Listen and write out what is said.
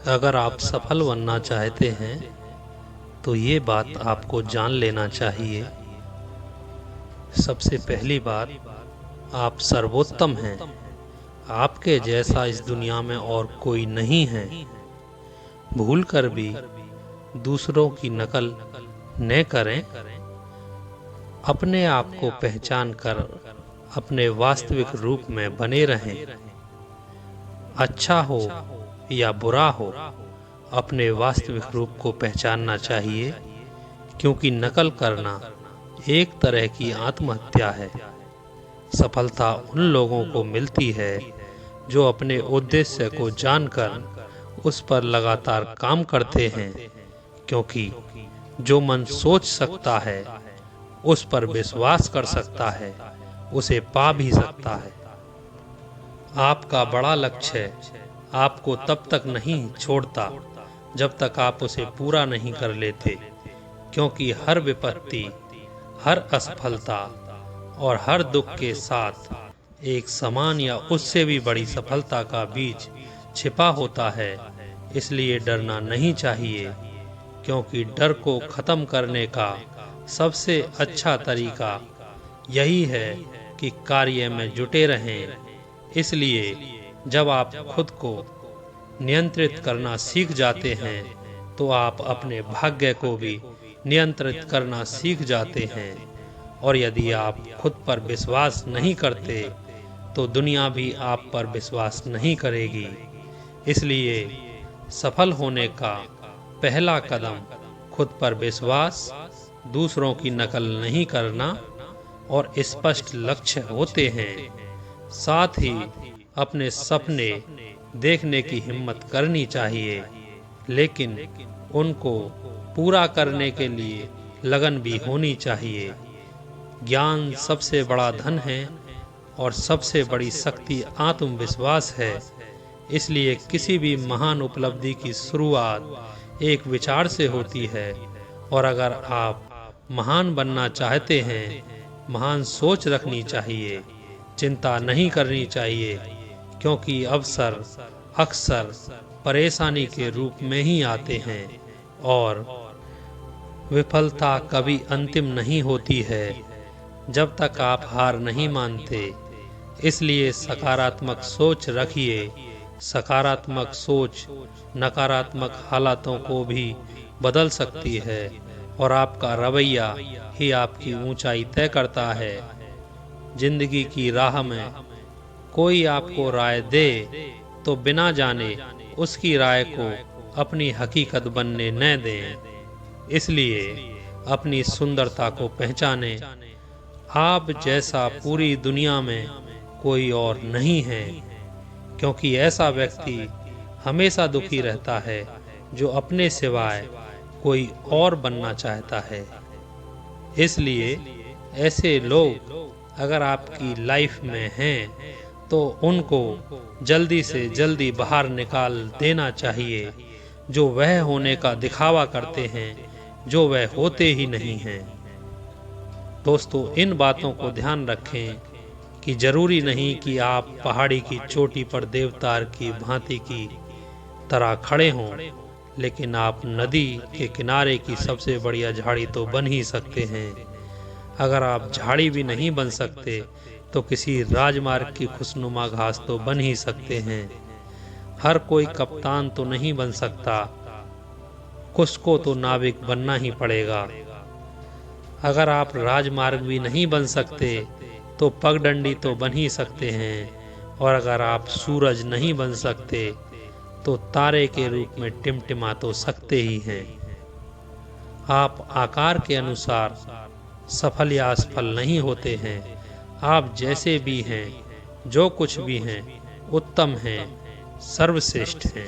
अगर आप सफल बनना चाहते हैं तो ये बात आपको जान लेना चाहिए। सबसे पहली बात, आप सर्वोत्तम हैं। आपके जैसा इस दुनिया में और कोई नहीं है। भूल कर भी दूसरों की नकल न करें। अपने आप को पहचान कर अपने वास्तविक रूप में बने रहें। अच्छा हो या बुरा हो, अपने वास्तविक रूप को पहचानना चाहिए, क्योंकि नकल करना एक तरह की आत्महत्या है। सफलता उन लोगों को मिलती है जो अपने उद्देश्य को जानकर उस पर लगातार काम करते हैं, क्योंकि जो मन सोच सकता है, उस पर विश्वास कर सकता है, उसे पा भी सकता है। आपका बड़ा लक्ष्य आपको तब तक नहीं छोड़ता जब तक आप उसे पूरा नहीं कर लेते, क्योंकि हर विपत्ति, हर असफलता और हर दुख के साथ एक समान या उससे भी बड़ी सफलता का बीज छिपा होता है। इसलिए डरना नहीं चाहिए, क्योंकि डर को खत्म करने का सबसे अच्छा तरीका यही है कि कार्य में जुटे रहें। इसलिए जब आप खुद को नियंत्रित करना सीख जाते हैं तो आप अपने भाग्य को भी नियंत्रित करना सीख जाते हैं। और यदि आप खुद पर विश्वास नहीं करते तो दुनिया भी आप पर विश्वास नहीं करेगी। इसलिए सफल होने का पहला कदम खुद पर विश्वास, दूसरों की नकल नहीं करना और स्पष्ट लक्ष्य होते हैं। साथ ही अपने सपने देखने की हिम्मत करनी चाहिए, लेकिन उनको पूरा करने के लिए लगन भी होनी चाहिए। ज्ञान सबसे बड़ा धन है और सबसे बड़ी शक्ति आत्मविश्वास है। इसलिए किसी भी महान उपलब्धि की शुरुआत एक विचार से होती है, और अगर आप महान बनना चाहते हैं, महान सोच रखनी चाहिए, चिंता नहीं करनी चाहिए, क्योंकि अवसर अक्सर परेशानी के रूप में ही आते हैं और विफलता कभी अंतिम नहीं होती है जब तक आप हार नहीं मानते। इसलिए सकारात्मक सोच रखिए। सकारात्मक सोच नकारात्मक हालातों को भी बदल सकती है, और आपका रवैया ही आपकी ऊंचाई तय करता है। जिंदगी की राह में कोई आपको राय दे तो बिना जाने उसकी राय को अपनी हकीकत बनने न दें। इसलिए अपनी सुंदरता को पहचानें। आप जैसा पूरी दुनिया में कोई और नहीं है, क्योंकि ऐसा व्यक्ति हमेशा दुखी रहता है जो अपने सिवाय कोई और बनना चाहता है। इसलिए ऐसे लोग अगर आपकी लाइफ में हैं तो उनको जल्दी से जल्दी बाहर निकाल देना चाहिए, जो वह होने का दिखावा करते हैं जो वह होते ही नहीं हैं। दोस्तों, इन बातों को ध्यान रखें कि जरूरी नहीं कि आप पहाड़ी की चोटी पर देवदार की भांति की तरह खड़े हों, लेकिन आप नदी के किनारे की सबसे बढ़िया झाड़ी तो बन ही सकते हैं। अगर आप झाड़ी भी नहीं बन सकते तो किसी राजमार्ग की खुशनुमा घास तो बन ही सकते हैं। हर कोई कप्तान तो नहीं बन सकता, कुछ को तो नाविक बनना ही पड़ेगा। अगर आप राजमार्ग भी नहीं बन सकते तो पगडंडी तो बन ही सकते हैं, और अगर आप सूरज नहीं बन सकते तो तारे के रूप में टिमटिमा तो सकते ही हैं। आप आकार के अनुसार सफल या असफल नहीं होते हैं। आप जैसे भी हैं, जो कुछ भी हैं, उत्तम हैं, सर्वश्रेष्ठ हैं।